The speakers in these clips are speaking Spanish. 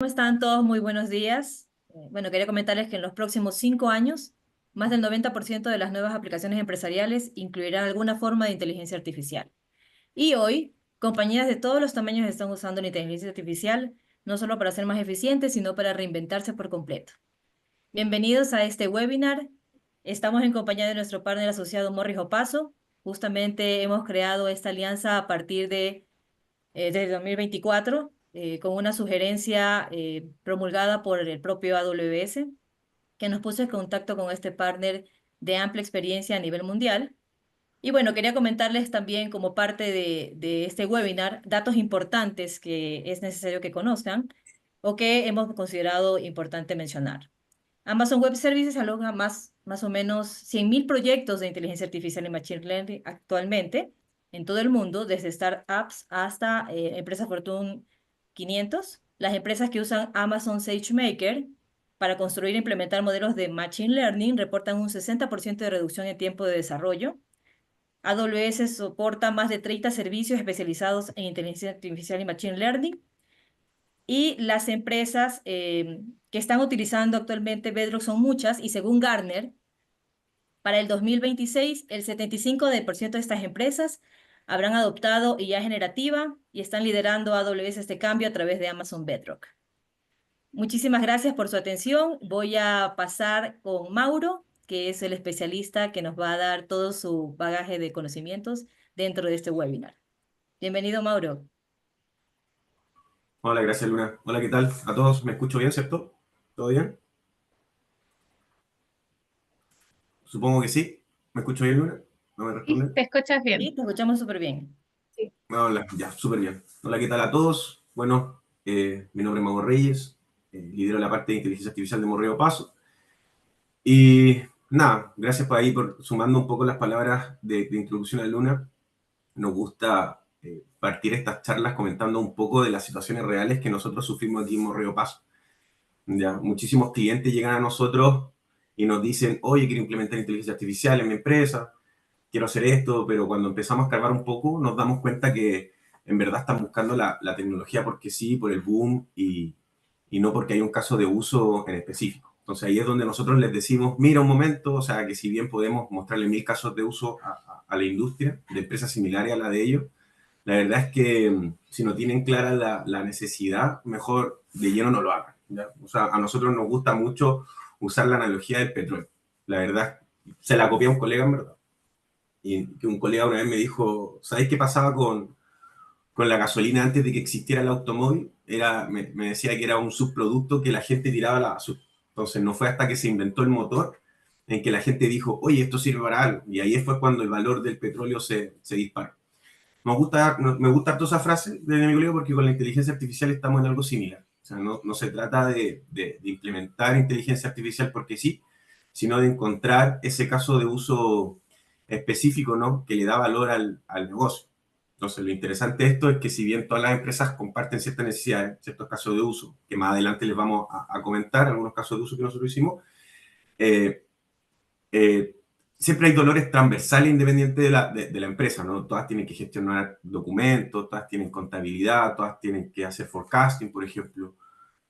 ¿Cómo están todos? Muy buenos días. Bueno, quería comentarles que en los próximos 5 años, más del 90% de las nuevas aplicaciones empresariales incluirán alguna forma de inteligencia artificial. Y hoy, compañías de todos los tamaños están usando la inteligencia artificial, no solo para ser más eficientes, sino para reinventarse por completo. Bienvenidos a este webinar. Estamos en compañía de nuestro partner asociado Morris Opaso. Justamente hemos creado esta alianza a partir desde 2024, con una sugerencia promulgada por el propio AWS, que nos puso en contacto con este partner de amplia experiencia a nivel mundial. Y bueno, quería comentarles también como parte de este webinar datos importantes que es necesario que conozcan o que hemos considerado importante mencionar. Amazon Web Services aloja más o menos 100.000 proyectos de inteligencia artificial y machine learning actualmente en todo el mundo, desde startups hasta empresas Fortune 500. Las empresas que usan Amazon SageMaker para construir e implementar modelos de machine learning reportan un 60% de reducción en tiempo de desarrollo. AWS soporta más de 30 servicios especializados en inteligencia artificial y machine learning. Y las empresas que están utilizando actualmente Bedrock son muchas, y según Gartner, para el 2026, el 75% de estas empresas habrán adoptado IA generativa y están liderando AWS este cambio a través de Amazon Bedrock. Muchísimas gracias por su atención. Voy a pasar con Mauro, que es el especialista que nos va a dar todo su bagaje de conocimientos dentro de este webinar. Bienvenido, Mauro. Hola, gracias Luna. Hola, ¿qué tal? A todos, ¿me escucho bien, cierto? ¿Todo bien? Supongo que sí. ¿Me escucho bien, Luna? ¿No me Sí, responden? te escuchas Sí, bien. te escuchamos súper bien. Sí. Hola, ya, súper bien. Hola, ¿qué tal a todos? Bueno, mi nombre es Mago Reyes, lidero la parte de inteligencia artificial de Morreo Paso. Y nada, gracias por ahí, por sumando un poco las palabras de introducción a Luna. Nos gusta partir estas charlas comentando un poco de las situaciones reales que nosotros sufrimos aquí en Morreo Paso. Ya, muchísimos clientes llegan a nosotros y nos dicen, oye, quiero implementar inteligencia artificial en mi empresa, quiero hacer esto, pero cuando empezamos a escarbar un poco nos damos cuenta que en verdad están buscando la tecnología porque sí, por el boom y no porque hay un caso de uso en específico. Entonces ahí es donde nosotros les decimos, mira un momento, o sea, que si bien podemos mostrarle 1000 casos de uso a la industria, de empresas similares a la de ellos, la verdad es que si no tienen clara la necesidad, mejor de lleno no lo hagan. ¿Ya? O sea, a nosotros nos gusta mucho usar la analogía del petróleo. La verdad, se la copié a un colega, en verdad. Y que un colega una vez me dijo, ¿sabes qué pasaba con la gasolina antes de que existiera el automóvil? Me decía que era un subproducto que la gente tiraba a la basura. Entonces no fue hasta que se inventó el motor en que la gente dijo, oye, esto sirve para algo. Y ahí fue cuando el valor del petróleo se disparó. Me gusta toda esa frase de mi colega porque con la inteligencia artificial estamos en algo similar. O sea, no se trata de implementar inteligencia artificial porque sí, sino de encontrar ese caso de uso específico, ¿no? Que le da valor al negocio. Entonces, lo interesante de esto es que si bien todas las empresas comparten ciertas necesidades, ciertos casos de uso, que más adelante les vamos a comentar, algunos casos de uso que nosotros hicimos, eh, eh, siempre hay dolores transversales independientes de la empresa, ¿no? Todas tienen que gestionar documentos, todas tienen contabilidad, todas tienen que hacer forecasting, por ejemplo.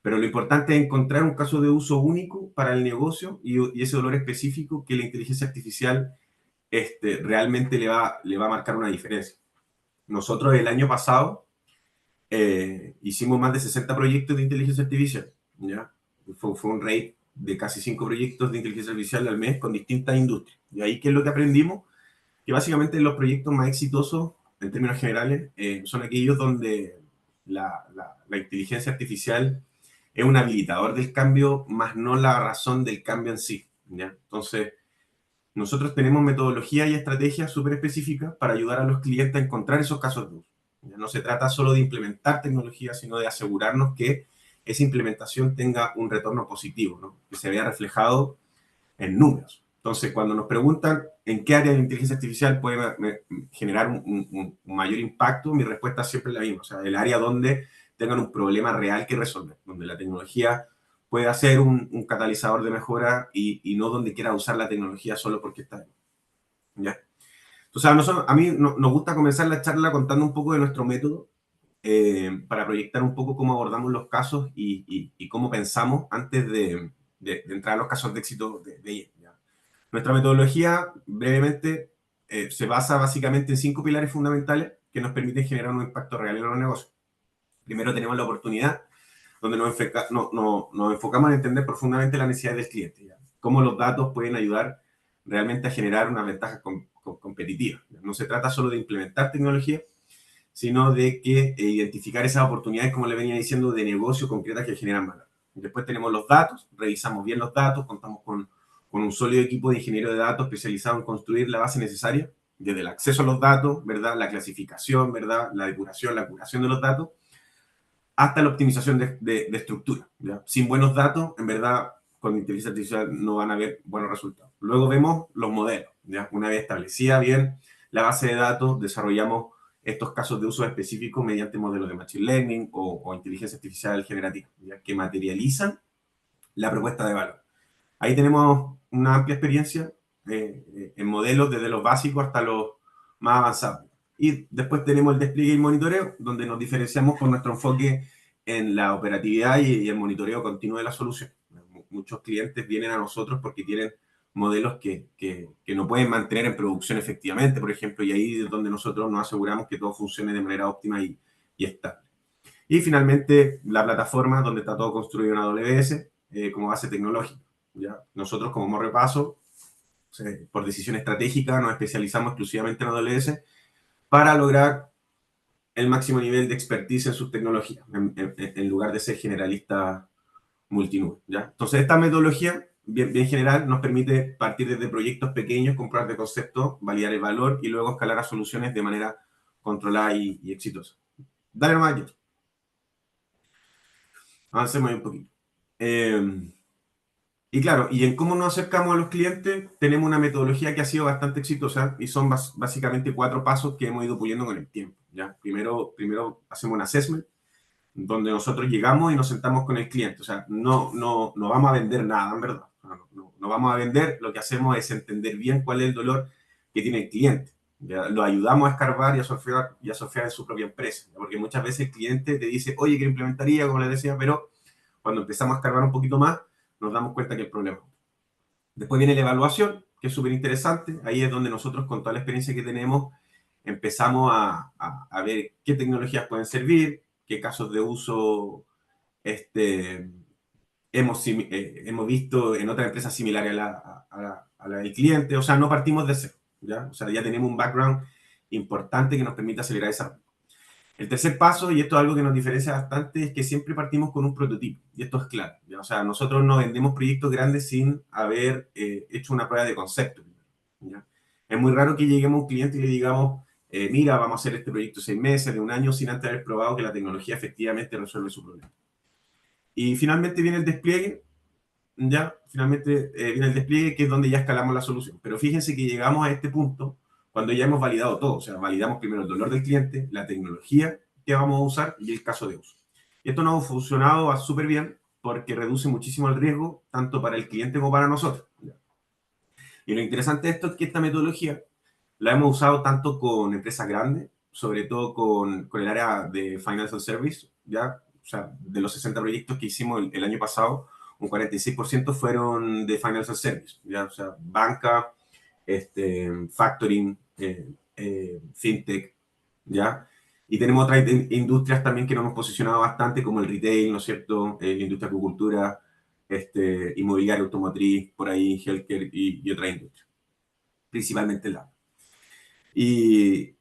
Pero lo importante es encontrar un caso de uso único para el negocio y ese dolor específico que la inteligencia artificial realmente le va a marcar una diferencia. Nosotros el año pasado hicimos más de 60 proyectos de inteligencia artificial, ¿ya? Fue un rate de casi 5 proyectos de inteligencia artificial al mes con distintas industrias. Y ahí, ¿qué es lo que aprendimos? Que básicamente los proyectos más exitosos, en términos generales, son aquellos donde la inteligencia artificial es un habilitador del cambio, más no la razón del cambio en sí, ¿ya? Entonces, nosotros tenemos metodologías y estrategias súper específicas para ayudar a los clientes a encontrar esos casos de uso. No se trata solo de implementar tecnología, sino de asegurarnos que esa implementación tenga un retorno positivo, ¿no? Que se vea reflejado en números. Entonces, cuando nos preguntan en qué área de inteligencia artificial puede generar un mayor impacto, mi respuesta siempre es la misma. O sea, el área donde tengan un problema real que resolver, donde la tecnología pueda ser un catalizador de mejora y no donde quiera usar la tecnología solo porque está ahí. ¿Ya? Entonces, a mí nos gusta comenzar la charla contando un poco de nuestro método. para proyectar un poco cómo abordamos los casos y cómo pensamos antes de entrar a los casos de éxito de ella. ¿Ya? Nuestra metodología, brevemente, se basa básicamente en 5 pilares fundamentales que nos permiten generar un impacto real en los negocios. Primero tenemos la oportunidad, donde nos enfocamos en entender profundamente las necesidades del cliente. ¿Ya? Cómo los datos pueden ayudar realmente a generar una ventaja competitiva. ¿Ya? No se trata solo de implementar tecnología, sino de que identificar esas oportunidades, como le venía diciendo, de negocio concretas que generan valor. Después tenemos los datos, revisamos bien los datos, contamos con un sólido equipo de ingenieros de datos especializado en construir la base necesaria, desde el acceso a los datos, ¿verdad? La clasificación, ¿verdad? La depuración, la curación de los datos, hasta la optimización de estructura. ¿Ya? Sin buenos datos, en verdad, con inteligencia artificial no van a haber buenos resultados. Luego vemos los modelos. ¿Ya? Una vez establecida bien la base de datos, desarrollamos estos casos de uso específicos mediante modelos de Machine Learning o inteligencia artificial generativa, ¿ya? Que materializan la propuesta de valor. Ahí tenemos una amplia experiencia en modelos desde los básicos hasta los más avanzados. Y después tenemos el despliegue y monitoreo, donde nos diferenciamos con nuestro enfoque en la operatividad y el monitoreo continuo de la solución. Muchos clientes vienen a nosotros porque tienen modelos que no pueden mantener en producción efectivamente, por ejemplo, y ahí es donde nosotros nos aseguramos que todo funcione de manera óptima y estable. Y finalmente, la plataforma donde está todo construido en AWS como base tecnológica. ¿Ya? Nosotros como Morreo Paso, por decisión estratégica, nos especializamos exclusivamente en AWS para lograr el máximo nivel de expertise en sus tecnologías, en lugar de ser generalista multinube. ¿Ya? Entonces, esta metodología, bien general, nos permite partir desde proyectos pequeños, comprar de concepto, validar el valor y luego escalar a soluciones de manera controlada y exitosa. Dale nomás, Jeff. Avancemos ahí un poquito. Y claro, y en cómo nos acercamos a los clientes, tenemos una metodología que ha sido bastante exitosa y son básicamente 4 pasos que hemos ido puliendo con el tiempo. ¿Ya? Primero hacemos un assessment, donde nosotros llegamos y nos sentamos con el cliente. O sea, no vamos a vender nada, en verdad. No vamos a vender, lo que hacemos es entender bien cuál es el dolor que tiene el cliente. ¿Ya? Lo ayudamos a escarbar y a surfear en su propia empresa. ¿Ya? Porque muchas veces el cliente te dice, oye, que lo implementaría, como les decía, pero cuando empezamos a escarbar un poquito más, nos damos cuenta que el problema. Después viene la evaluación, que es súper interesante. Ahí es donde nosotros, con toda la experiencia que tenemos, empezamos a ver qué tecnologías pueden servir, qué casos de uso hemos visto en otras empresas similares a la del cliente. O sea, no partimos de cero. ¿Ya? O sea, ya tenemos un background importante que nos permite acelerar esa. El tercer paso, y esto es algo que nos diferencia bastante, es que siempre partimos con un prototipo, y esto es claro. ¿Ya? O sea, nosotros no vendemos proyectos grandes sin haber hecho una prueba de concepto. ¿Ya? Es muy raro que lleguemos a un cliente y le digamos, mira, vamos a hacer este proyecto 6 meses, de un año, sin antes haber probado que la tecnología efectivamente resuelve su problema. Y finalmente viene el despliegue, ya, finalmente viene el despliegue, que es donde ya escalamos la solución. Pero fíjense que llegamos a este punto cuando ya hemos validado todo. O sea, validamos primero el dolor del cliente, la tecnología que vamos a usar y el caso de uso. Y esto nos ha funcionado súper bien porque reduce muchísimo el riesgo, tanto para el cliente como para nosotros. ¿Ya? Y lo interesante de esto es que esta metodología la hemos usado tanto con empresas grandes, sobre todo con el área de Financial Service, ¿ya? O sea, de los 60 proyectos que hicimos el año pasado, un 46% fueron de Financial Service, ¿ya? O sea, banca, factoring, fintech, ¿ya? Y tenemos otras industrias también que nos hemos posicionado bastante, como el retail, ¿no es cierto? La industria de acuicultura, inmobiliaria, automotriz, por ahí, healthcare y otras industrias, principalmente la. Y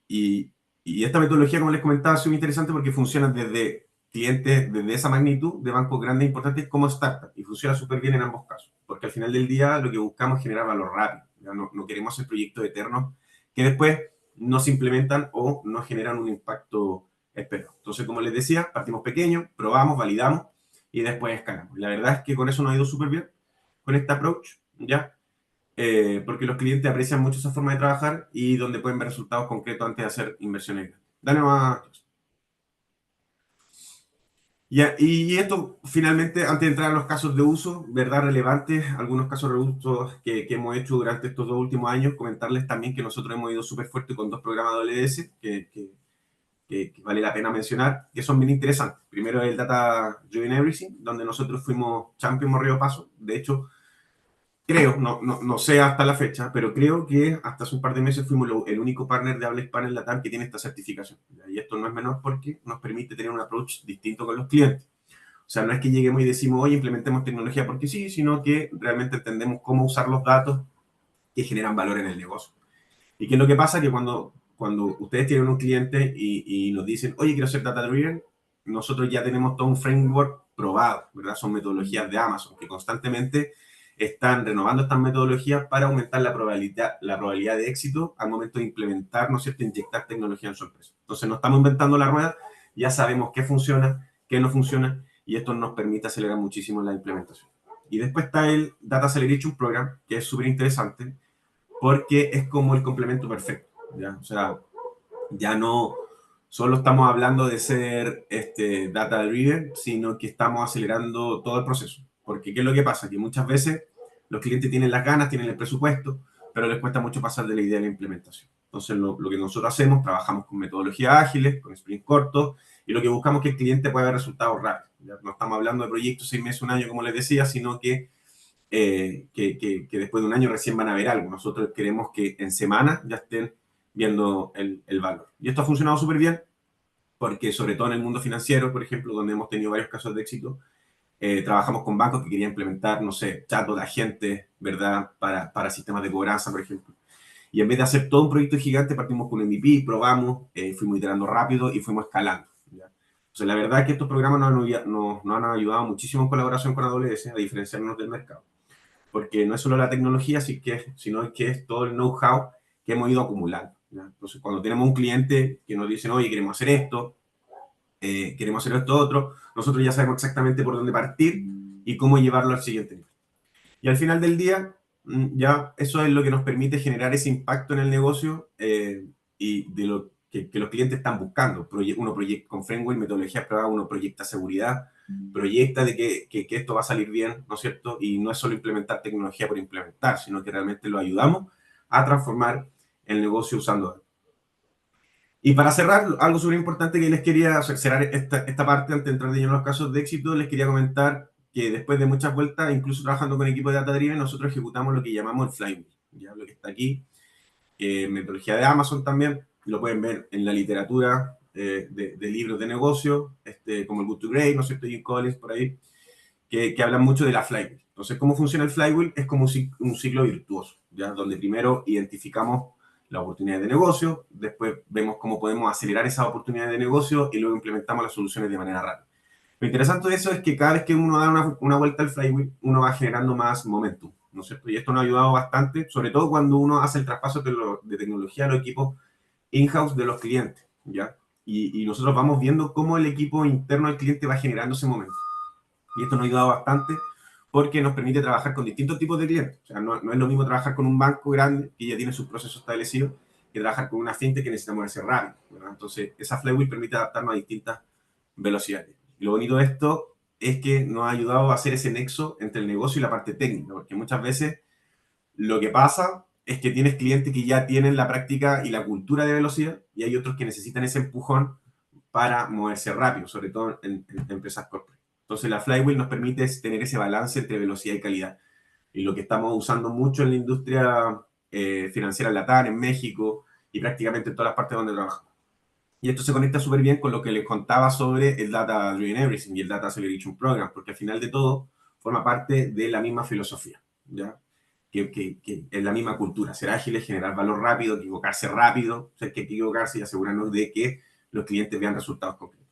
esta metodología, como les comentaba, es muy interesante porque funciona desde clientes desde esa magnitud de bancos grandes e importantes como startups y funciona súper bien en ambos casos, porque al final del día lo que buscamos es generar valor rápido. No queremos hacer proyectos eternos que después no se implementan o no generan un impacto esperado. Entonces, como les decía, partimos pequeños, probamos, validamos y después escalamos. La verdad es que con eso nos ha ido súper bien, con este approach, ¿ya? Porque los clientes aprecian mucho esa forma de trabajar y donde pueden ver resultados concretos antes de hacer inversiones. Dale más. Y esto finalmente, antes de entrar a los casos de uso, ¿verdad? Relevantes, algunos casos de uso que hemos hecho durante estos 2 últimos años, comentarles también que nosotros hemos ido súper fuerte con 2 programas de AWS que vale la pena mencionar, que son bien interesantes. Primero el Data Driven Everything, donde nosotros fuimos Champion Morreo Paso. De hecho, creo, no sé hasta la fecha, pero creo que hasta hace un par de meses fuimos el único partner de habla hispana en Latam que tiene esta certificación. Y esto no es menor porque nos permite tener un approach distinto con los clientes. O sea, no es que lleguemos y decimos, oye, implementemos tecnología porque sí, sino que realmente entendemos cómo usar los datos que generan valor en el negocio. ¿Y qué es lo que pasa? Que cuando ustedes tienen un cliente y nos dicen, oye, quiero ser data driven, nosotros ya tenemos todo un framework probado, ¿verdad? Son metodologías de Amazon que constantemente están renovando estas metodologías para aumentar la probabilidad de éxito al momento de implementar, ¿no es cierto?, inyectar tecnología en su empresa. Entonces, no estamos inventando la rueda, ya sabemos qué funciona, qué no funciona, y esto nos permite acelerar muchísimo la implementación. Y después está el Data Acceleration Program, que es súper interesante, porque es como el complemento perfecto, ¿ya? O sea, ya no solo estamos hablando de ser data driven, sino que estamos acelerando todo el proceso. Porque ¿qué es lo que pasa? Que muchas veces los clientes tienen las ganas, tienen el presupuesto, pero les cuesta mucho pasar de la idea a la implementación. Entonces, lo que nosotros hacemos, trabajamos con metodologías ágiles, con sprints cortos, y lo que buscamos es que el cliente pueda ver resultados rápidos. ¿Ya? No estamos hablando de proyectos 6 meses, un año, como les decía, sino que después de un año recién van a ver algo. Nosotros queremos que en semana ya estén viendo el valor. Y esto ha funcionado súper bien porque sobre todo en el mundo financiero, por ejemplo, donde hemos tenido varios casos de éxito, trabajamos con bancos que querían implementar, no sé, chatbot de agentes, ¿verdad? Para sistemas de cobranza, por ejemplo. Y en vez de hacer todo un proyecto gigante, partimos con un MVP, probamos, fuimos iterando rápido y fuimos escalando. ¿Ya? Entonces, la verdad es que estos programas nos han ayudado muchísimo en colaboración con AWS a diferenciarnos del mercado, porque no es solo la tecnología, sino que es todo el know-how que hemos ido acumulando. ¿Ya? Entonces, cuando tenemos un cliente que nos dice, oye, queremos hacer esto otro, nosotros ya sabemos exactamente por dónde partir y cómo llevarlo al siguiente nivel. Y al final del día, ya eso es lo que nos permite generar ese impacto en el negocio y de lo que los clientes están buscando. Uno proyecta con framework, metodologías probadas, uno proyecta seguridad, proyecta de que esto va a salir bien, ¿no es cierto? Y no es solo implementar tecnología por implementar, sino que realmente lo ayudamos a transformar el negocio usando. Y para cerrar, algo súper importante que les quería cerrar esta parte antes de entrar de lleno en los casos de éxito, les quería comentar que después de muchas vueltas, incluso trabajando con equipo de Data Driven, nosotros ejecutamos lo que llamamos el Flywheel, ¿ya? Lo que está aquí, metodología de Amazon también, lo pueden ver en la literatura de libros de negocio, como el Good to Great, ¿no es cierto? Jim Collins, por ahí, que hablan mucho de la Flywheel. Entonces, ¿cómo funciona el Flywheel? Es como un ciclo virtuoso, ¿ya? Donde primero identificamos las oportunidades de negocio, después vemos cómo podemos acelerar esas oportunidades de negocio y luego implementamos las soluciones de manera rápida. Lo interesante de eso es que cada vez que uno da una vuelta al flywheel, uno va generando más momentum, ¿no es cierto? Y esto nos ha ayudado bastante, sobre todo cuando uno hace el traspaso de tecnología a los equipos in-house de los clientes, ¿ya? Y nosotros vamos viendo cómo el equipo interno del cliente va generando ese momento. Y esto nos ha ayudado bastante porque nos permite trabajar con distintos tipos de clientes. O sea, no es lo mismo trabajar con un banco grande que ya tiene sus procesos establecidos que trabajar con una fintech que necesita moverse rápido, ¿verdad? Entonces, esa flywheel permite adaptarnos a distintas velocidades. Y lo bonito de esto es que nos ha ayudado a hacer ese nexo entre el negocio y la parte técnica, porque muchas veces lo que pasa es que tienes clientes que ya tienen la práctica y la cultura de velocidad y hay otros que necesitan ese empujón para moverse rápido, sobre todo en empresas corporativas. Entonces la Flywheel nos permite tener ese balance entre velocidad y calidad. Y lo que estamos usando mucho en la industria financiera en Latam, en México y prácticamente en todas las partes donde trabajamos. Y esto se conecta súper bien con lo que les contaba sobre el Data Driven Everything y el Data Acceleration Program, porque al final de todo forma parte de la misma filosofía, ¿ya? Que es la misma cultura, ser ágiles, generar valor rápido, equivocarse rápido, o sea, que hay que equivocarse y asegurarnos de que los clientes vean resultados concretos.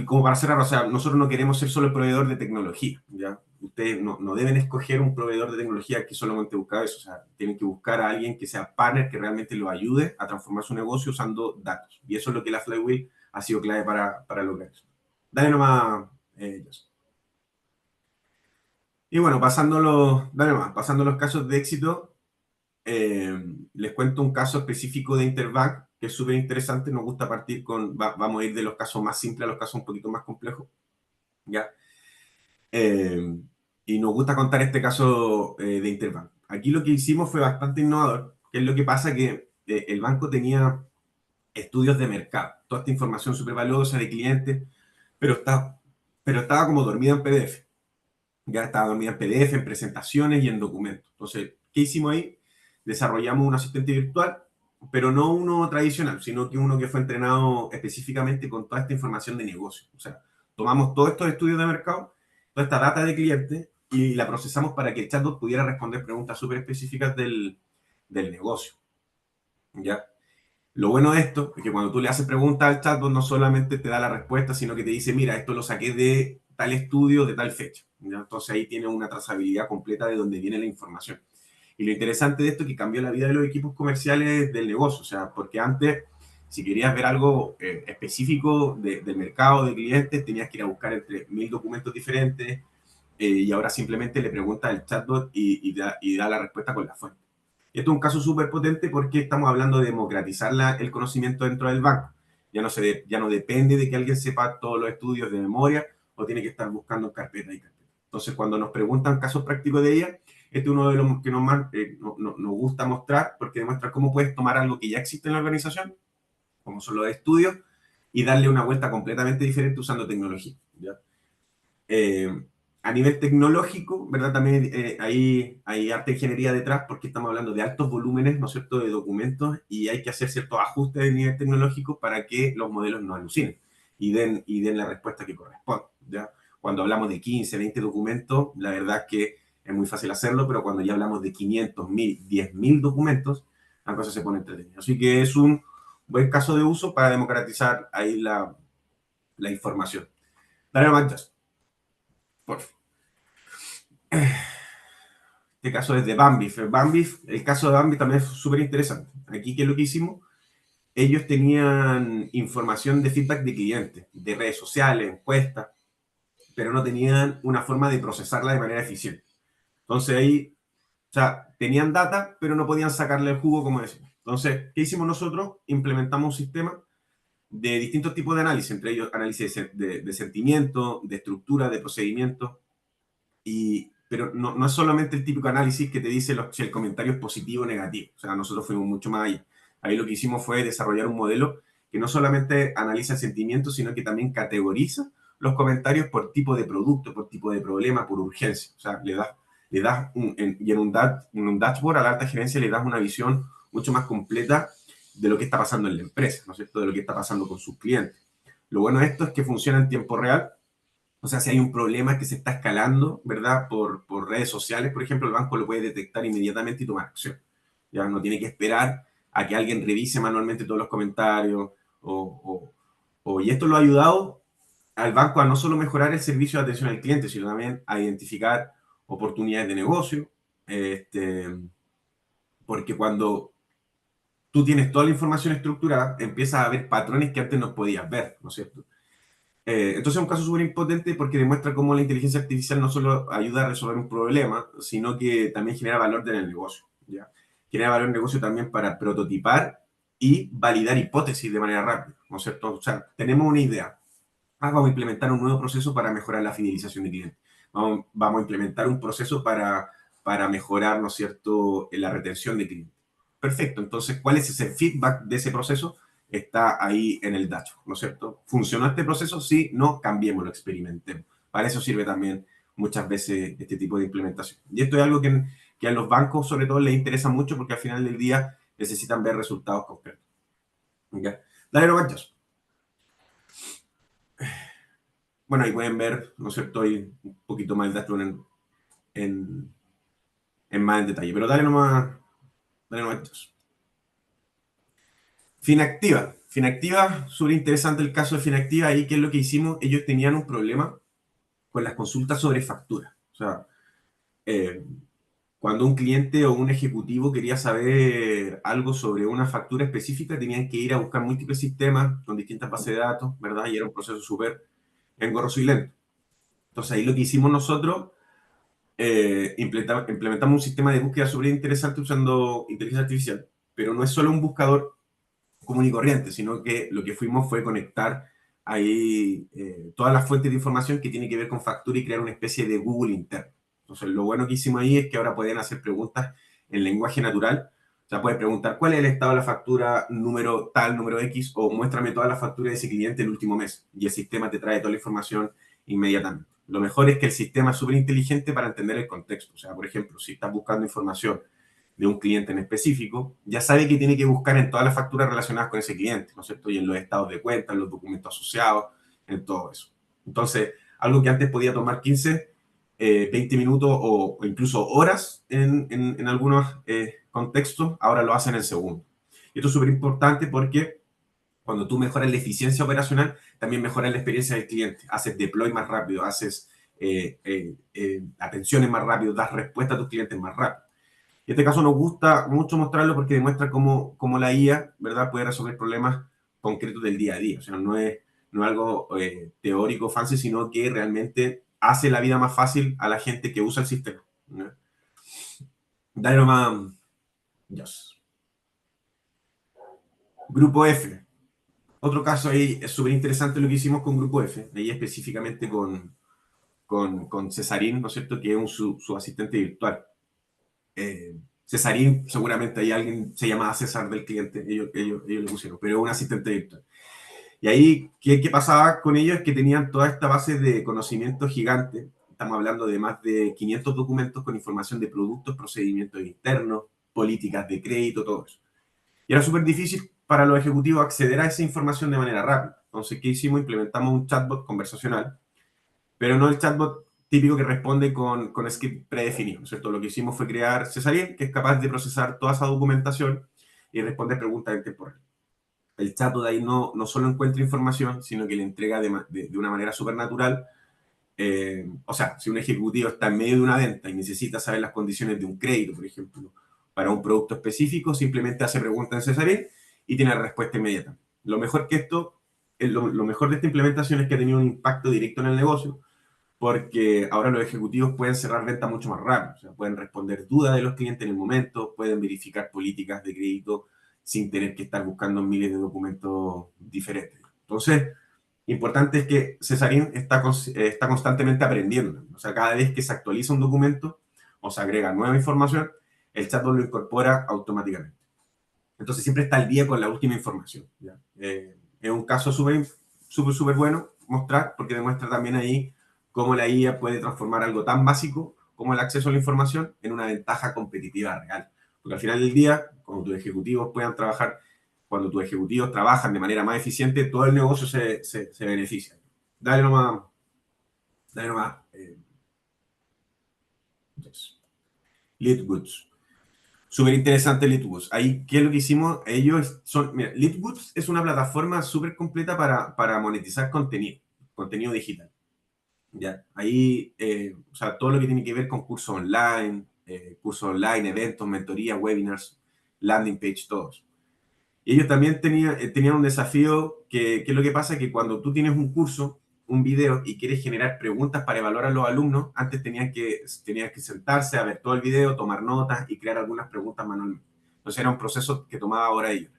Como para cerrar, o sea, nosotros no queremos ser solo el proveedor de tecnología, ¿ya? Ustedes no deben escoger un proveedor de tecnología que solamente busca eso, o sea, tienen que buscar a alguien que sea partner, que realmente lo ayude a transformar su negocio usando datos. Y eso es lo que la Flywheel ha sido clave para lograr eso. Dale nomás, Joseph. Y bueno, pasando los casos de éxito, les cuento un caso específico de Interbank que es súper interesante. Nos gusta partir vamos a ir de los casos más simples a los casos un poquito más complejos, ¿ya? Eh, y nos gusta contar este caso de Interbank. Aquí lo que hicimos fue bastante innovador, que es lo que pasa que el banco tenía estudios de mercado, toda esta información súper valiosa de clientes, pero, pero estaba como dormida en PDF. Ya estaba dormida en PDF, en presentaciones y en documentos. Entonces, ¿qué hicimos ahí? Desarrollamos un asistente virtual, pero no uno tradicional, sino que uno que fue entrenado específicamente con toda esta información de negocio. O sea, tomamos todos estos estudios de mercado, toda esta data de clientes y la procesamos para que el chatbot pudiera responder preguntas súper específicas del negocio. ¿Ya? Lo bueno de esto es que cuando tú le haces preguntas al chatbot no solamente te da la respuesta, sino que te dice, mira, esto lo saqué de tal estudio de tal fecha. ¿Ya? Entonces ahí tiene una trazabilidad completa de dónde viene la información. Y lo interesante de esto es que cambió la vida de los equipos comerciales del negocio. O sea, porque antes, si querías ver algo específico del mercado de clientes, tenías que ir a buscar entre 1000 documentos diferentes y ahora simplemente le preguntas al chatbot y da la respuesta con la fuente. Esto es un caso súper potente porque estamos hablando de democratizar el conocimiento dentro del banco. Ya no depende de que alguien sepa todos los estudios de memoria o tiene que estar buscando en carpeta y carpeta. Entonces, cuando nos preguntan casos prácticos de ella, este es uno de los que nos gusta mostrar porque demuestra cómo puedes tomar algo que ya existe en la organización, como son los estudios, y darle una vuelta completamente diferente usando tecnología. ¿Ya? Eh, a nivel tecnológico, ¿verdad? También hay harta ingeniería detrás porque estamos hablando de altos volúmenes, ¿no es cierto?, de documentos y hay que hacer ciertos ajustes de nivel tecnológico para que los modelos no alucinen y den la respuesta que corresponde, ¿ya? Cuando hablamos de 15, 20 documentos, la verdad es que es muy fácil hacerlo, pero cuando ya hablamos de 500, 1000, 10.000 documentos, la cosa se pone entretenida. Así que es un buen caso de uso para democratizar ahí la información. Dale, Manchas, por favor. Este caso es de Bambif. El caso de Bambif también es súper interesante. Aquí, ¿qué es lo que hicimos? Ellos tenían información de feedback de clientes, de redes sociales, encuestas, pero no tenían una forma de procesarla de manera eficiente. Entonces ahí, o sea, tenían data, pero no podían sacarle el jugo, como decimos. Entonces, ¿qué hicimos nosotros? Implementamos un sistema de distintos tipos de análisis, entre ellos análisis de sentimiento, de estructura, de procedimientos, pero no es solamente el típico análisis que te dice si el comentario es positivo o negativo. O sea, nosotros fuimos mucho más allá. Ahí lo que hicimos fue desarrollar un modelo que no solamente analiza el sentimiento, sino que también categoriza los comentarios por tipo de producto, por tipo de problema, por urgencia. O sea, le das y en un dashboard a la alta gerencia le das una visión mucho más completa de lo que está pasando en la empresa, ¿no es cierto? De lo que está pasando con sus clientes. Lo bueno de esto es que funciona en tiempo real. O sea, si hay un problema que se está escalando, ¿verdad? Por redes sociales, por ejemplo, el banco lo puede detectar inmediatamente y tomar acción. Ya no tiene que esperar a que alguien revise manualmente todos los comentarios. Y esto lo ha ayudado al banco a no solo mejorar el servicio de atención al cliente, sino también a identificar oportunidades de negocio. Este, porque cuando tú tienes toda la información estructurada, empiezas a ver patrones que antes no podías ver, ¿no es cierto? Entonces es un caso súper importante porque demuestra cómo la inteligencia artificial no solo ayuda a resolver un problema, sino que también genera valor en el negocio. ¿Ya? Genera valor en el negocio también para prototipar y validar hipótesis de manera rápida, ¿no es cierto? O sea, tenemos una idea. Vamos a implementar un nuevo proceso para mejorar la fidelización de clientes. Vamos a implementar un proceso para mejorar, ¿no es cierto?, la retención de clientes. Perfecto. Entonces, ¿cuál es ese feedback de ese proceso? Está ahí en el dashboard, ¿no es cierto? ¿Funcionó este proceso? Sí, no, cambiémoslo, experimentemos. Para eso sirve también muchas veces este tipo de implementación. Y esto es algo que a los bancos sobre todo les interesa mucho porque al final del día necesitan ver resultados concretos. ¿Ya? Dale, no manchas. Bueno, ahí pueden ver, ¿no es cierto? Hay un poquito más el dashboard en, en más en detalle. Pero dale nomás. Finactiva. Finactiva, súper interesante el caso de Finactiva. Ahí, ¿qué es lo que hicimos? Ellos tenían un problema con las consultas sobre factura. O sea, eh, cuando un cliente o un ejecutivo quería saber algo sobre una factura específica, tenían que ir a buscar múltiples sistemas con distintas bases de datos, ¿verdad? Y era un proceso súper engorroso y lento. Entonces ahí lo que hicimos nosotros, implementamos un sistema de búsqueda súper interesante usando inteligencia artificial, pero no es solo un buscador común y corriente, sino que lo que fuimos fue conectar ahí todas las fuentes de información que tiene que ver con factura y crear una especie de Google interno. Entonces, lo bueno que hicimos ahí es que ahora pueden hacer preguntas en lenguaje natural, O sea, puedes preguntar cuál es el estado de la factura número tal, número X, o muéstrame todas las facturas de ese cliente el último mes. Y el sistema te trae toda la información inmediatamente. Lo mejor es que el sistema es súper inteligente para entender el contexto. O sea, por ejemplo, si estás buscando información de un cliente en específico, ya sabe que tiene que buscar en todas las facturas relacionadas con ese cliente, ¿no es cierto? Y en los estados de cuenta, en los documentos asociados, en todo eso. Entonces, algo que antes podía tomar 15, 20 minutos o incluso horas en algunos contextos, ahora lo hacen en segundos. Y esto es súper importante porque cuando tú mejoras la eficiencia operacional, también mejoras la experiencia del cliente. Haces deploy más rápido, haces atenciones más rápido, das respuesta a tus clientes más rápido. En este caso nos gusta mucho mostrarlo porque demuestra cómo la IA, ¿verdad?, puede resolver problemas concretos del día a día. O sea, no es algo teórico, fancy, sino que realmente hace la vida más fácil a la gente que usa el sistema, ¿no? Dale nomás. Yes. Grupo F. Otro caso ahí es súper interesante lo que hicimos con Grupo F, ahí específicamente con Cesarín, ¿no es cierto?, que es su asistente virtual. Cesarín, seguramente hay alguien, se llamaba César del cliente, ellos le pusieron, pero es un asistente virtual. Y ahí, ¿qué pasaba con ellos? Es que tenían toda esta base de conocimiento gigante. Estamos hablando de más de 500 documentos con información de productos, procedimientos internos, políticas de crédito, todo eso. Y era súper difícil para los ejecutivos acceder a esa información de manera rápida. Entonces, ¿qué hicimos? Implementamos un chatbot conversacional, pero no el chatbot típico que responde con script predefinido, ¿cierto? Lo que hicimos fue crear Cesarín, que es capaz de procesar toda esa documentación y responder preguntas en tiempo real. El chatbot ahí no solo encuentra información, sino que le entrega de una manera súper natural. O sea, si un ejecutivo está en medio de una venta y necesita saber las condiciones de un crédito, por ejemplo, para un producto específico, simplemente hace preguntas en Cesarín y tiene la respuesta inmediata. Lo mejor que esto, lo mejor de esta implementación es que ha tenido un impacto directo en el negocio, porque ahora los ejecutivos pueden cerrar ventas mucho más rápido, o sea, pueden responder dudas de los clientes en el momento, pueden verificar políticas de crédito sin tener que estar buscando miles de documentos diferentes. Entonces, importante es que Cesarín está constantemente aprendiendo, o sea, cada vez que se actualiza un documento o se agrega nueva información, el chatbot lo incorpora automáticamente. Entonces, siempre está al día con la última información, ¿ya? Es un caso súper bueno mostrar, porque demuestra también ahí cómo la IA puede transformar algo tan básico como el acceso a la información en una ventaja competitiva real. Porque al final del día, cuando tus ejecutivos trabajan de manera más eficiente, todo el negocio se beneficia. Dale nomás. Dale nomás. Yes. Leadwoods. Súper interesante Leadwoods. Ahí, ¿qué es lo que hicimos? Mira, Leadwoods es una plataforma súper completa para monetizar contenido digital. ¿Ya? Ahí, o sea, todo lo que tiene que ver con cursos online, eventos, mentorías, webinars, landing page, todos. Y ellos también tenían un desafío que es lo que pasa, que cuando tú tienes un curso, un video, y quieres generar preguntas para evaluar a los alumnos, antes tenían que sentarse a ver todo el video, tomar notas y crear algunas preguntas manualmente. Entonces era un proceso que tomaba horas y horas.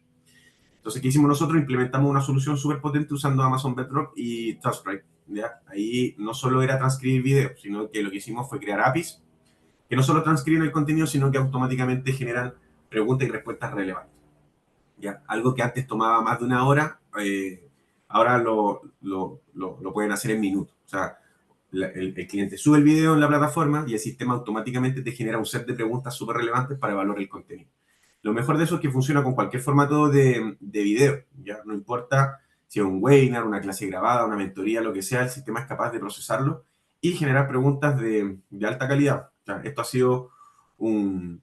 Entonces, ¿qué hicimos nosotros? Implementamos una solución súper potente usando Amazon Bedrock y Transcribe, ¿ya? Ahí no solo era transcribir video, sino que lo que hicimos fue crear APIs que no solo transcriben el contenido, sino que automáticamente generan preguntas y respuestas relevantes, ¿ya? Algo que antes tomaba más de una hora, ahora lo pueden hacer en minutos. O sea, el cliente sube el video en la plataforma y el sistema automáticamente te genera un set de preguntas súper relevantes para evaluar el contenido. Lo mejor de eso es que funciona con cualquier formato de video, ¿ya? No importa si es un webinar, una clase grabada, una mentoría, lo que sea, el sistema es capaz de procesarlo y generar preguntas de alta calidad. O sea, esto ha sido un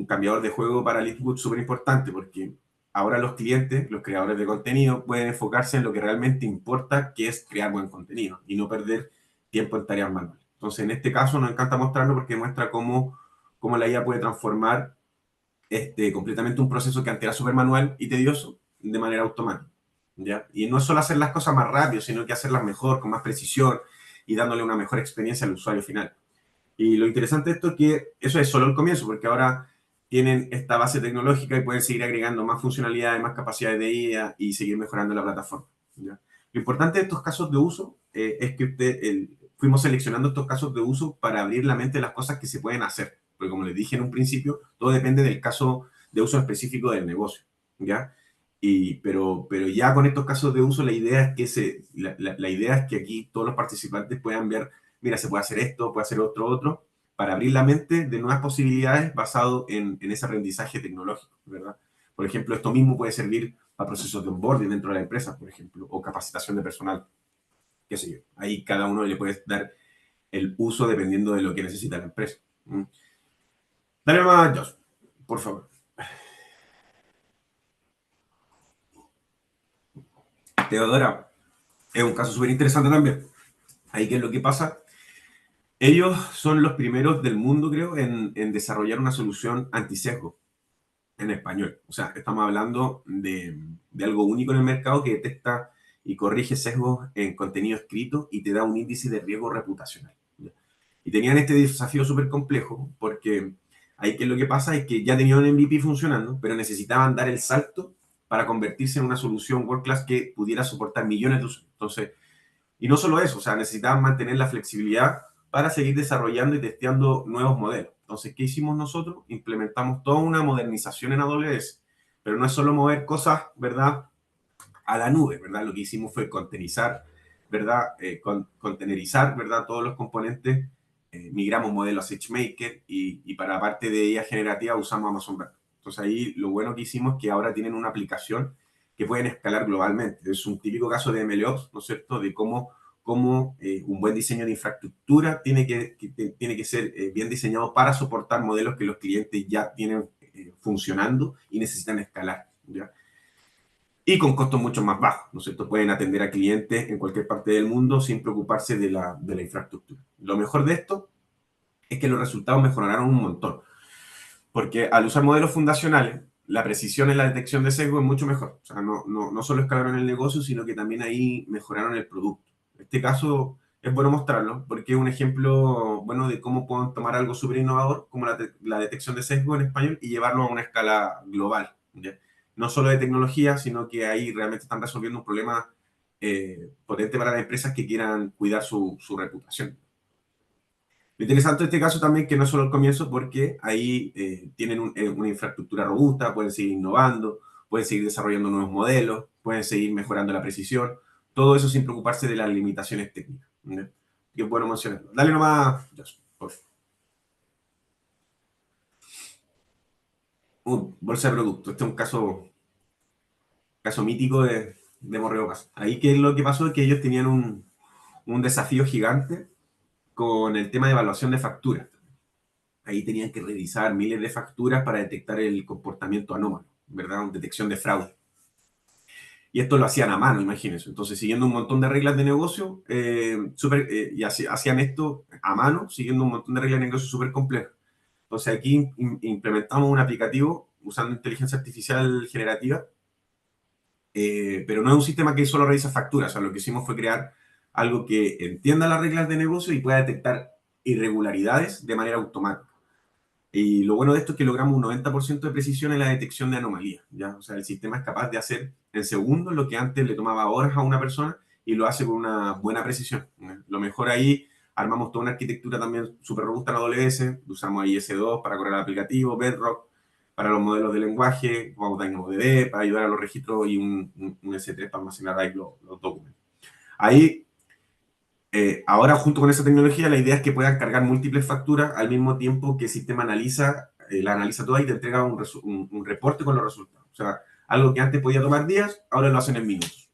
cambiador de juego para Leadwood súper importante, porque ahora los clientes, los creadores de contenido, pueden enfocarse en lo que realmente importa, que es crear buen contenido y no perder tiempo en tareas manuales. Entonces, en este caso nos encanta mostrarlo porque muestra cómo la IA puede transformar completamente un proceso que antes era súper manual y tedioso de manera automática, ¿ya? Y no es solo hacer las cosas más rápido, sino que hacerlas mejor, con más precisión y dándole una mejor experiencia al usuario final. Y lo interesante de esto es que eso es solo el comienzo, porque ahora tienen esta base tecnológica y pueden seguir agregando más funcionalidades, más capacidades de IA y seguir mejorando la plataforma, ¿ya? Lo importante de estos casos de uso es que fuimos seleccionando estos casos de uso para abrir la mente de las cosas que se pueden hacer. Porque como les dije en un principio, todo depende del caso de uso específico del negocio, ¿ya? Pero ya con estos casos de uso, la idea es que, la idea es que aquí todos los participantes puedan ver, mira, se puede hacer esto, puede hacer otro, para abrir la mente de nuevas posibilidades basado en ese aprendizaje tecnológico, ¿verdad? Por ejemplo, esto mismo puede servir para procesos de onboarding dentro de la empresa, por ejemplo, o capacitación de personal, qué sé yo. Ahí cada uno le puede dar el uso dependiendo de lo que necesita la empresa. ¿Mm? Dale más, Josh, por favor. Teodora, es un caso súper interesante también. Ahí, ¿qué es lo que pasa? Ellos son los primeros del mundo, creo, en desarrollar una solución antisesgo en español. O sea, estamos hablando de algo único en el mercado que detecta y corrige sesgos en contenido escrito y te da un índice de riesgo reputacional. Y tenían este desafío súper complejo porque ahí que lo que pasa es que ya tenían un MVP funcionando, pero necesitaban dar el salto para convertirse en una solución world class que pudiera soportar millones de usuarios. Entonces, y no solo eso, o sea, necesitaban mantener la flexibilidad para seguir desarrollando y testeando nuevos modelos. Entonces, ¿qué hicimos nosotros? Implementamos toda una modernización en AWS, pero no es solo mover cosas, ¿verdad? A la nube, ¿verdad? Lo que hicimos fue contenerizar, ¿verdad? Contenerizar, ¿verdad? Todos los componentes, migramos modelos a SageMaker y para la parte de IA generativa usamos Amazon Web. Entonces ahí lo bueno que hicimos es que ahora tienen una aplicación que pueden escalar globalmente. Es un típico caso de MLOps, ¿no es cierto? De cómo un buen diseño de infraestructura tiene que ser bien diseñado para soportar modelos que los clientes ya tienen funcionando y necesitan escalar, ¿ya? Y con costos mucho más bajos, ¿no es cierto? Pueden atender a clientes en cualquier parte del mundo sin preocuparse de la infraestructura. Lo mejor de esto es que los resultados mejoraron un montón, porque al usar modelos fundacionales, la precisión en la detección de sesgo es mucho mejor. O sea, no solo escalaron el negocio, sino que también ahí mejoraron el producto. En este caso es bueno mostrarlo, porque es un ejemplo bueno de cómo pueden tomar algo súper innovador, como la detección de sesgo en español, y llevarlo a una escala global, ¿ya? No solo de tecnología, sino que ahí realmente están resolviendo un problema potente para las empresas que quieran cuidar su reputación. Lo interesante de este caso también es que no es solo el comienzo, porque ahí tienen una infraestructura robusta, pueden seguir innovando, pueden seguir desarrollando nuevos modelos, pueden seguir mejorando la precisión, todo eso sin preocuparse de las limitaciones técnicas, ¿no? Y es bueno mencionarlo. Dale nomás, Josh, por favor. Bolsa de producto. Este es un caso mítico de Morreo Paso. Ahí que lo que pasó es que ellos tenían un desafío gigante con el tema de evaluación de facturas. Ahí tenían que revisar miles de facturas para detectar el comportamiento anómalo, ¿verdad? Detección de fraude. Y esto lo hacían a mano, imagínense. Entonces, siguiendo un montón de reglas de negocio, y hacían esto a mano, siguiendo un montón de reglas de negocio súper complejas. Entonces, aquí implementamos un aplicativo usando inteligencia artificial generativa, pero no es un sistema que solo revisa facturas. O sea, lo que hicimos fue crear algo que entienda las reglas de negocio y pueda detectar irregularidades de manera automática. Y lo bueno de esto es que logramos un 90% de precisión en la detección de anomalías, ¿ya? O sea, el sistema es capaz de hacer en segundos lo que antes le tomaba horas a una persona y lo hace con una buena precisión, ¿ya? Lo mejor ahí, armamos toda una arquitectura también súper robusta en AWS, usamos ahí S2 para correr el aplicativo, Bedrock para los modelos de lenguaje, vamos DynamoDB para ayudar a los registros y un S3 para almacenar ahí los documentos. Ahí ahora, junto con esa tecnología, la idea es que puedan cargar múltiples facturas al mismo tiempo que el sistema la analiza toda y te entrega un reporte con los resultados. O sea, algo que antes podía tomar días, ahora lo hacen en minutos.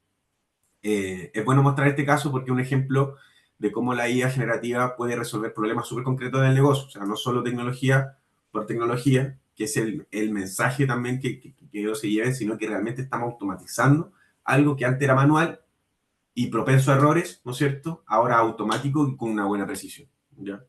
Es bueno mostrar este caso porque es un ejemplo de cómo la IA generativa puede resolver problemas súper concretos del negocio. O sea, no solo tecnología por tecnología, que es el mensaje también que ellos se lleven, sino que realmente estamos automatizando algo que antes era manual y propenso a errores, ¿no es cierto? Ahora automático y con una buena precisión, ¿ya?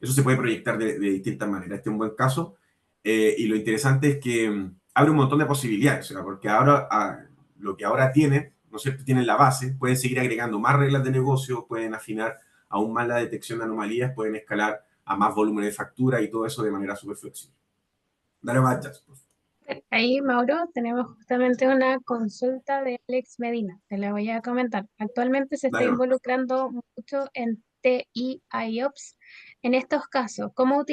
Eso se puede proyectar de distintas maneras. Este es un buen caso. Y lo interesante es que abre un montón de posibilidades, ¿no? Porque ahora lo que ahora tienen, ¿no es cierto? Tienen la base, pueden seguir agregando más reglas de negocio, pueden afinar aún más la detección de anomalías, pueden escalar a más volumen de factura y todo eso de manera súper flexible. Dale más, Jazz, por favor. Ahí, Mauro, tenemos justamente una consulta de Alex Medina. Te la voy a comentar. Actualmente se está Dale más. involucrando mucho en TI IOPS En estos casos, ¿cómo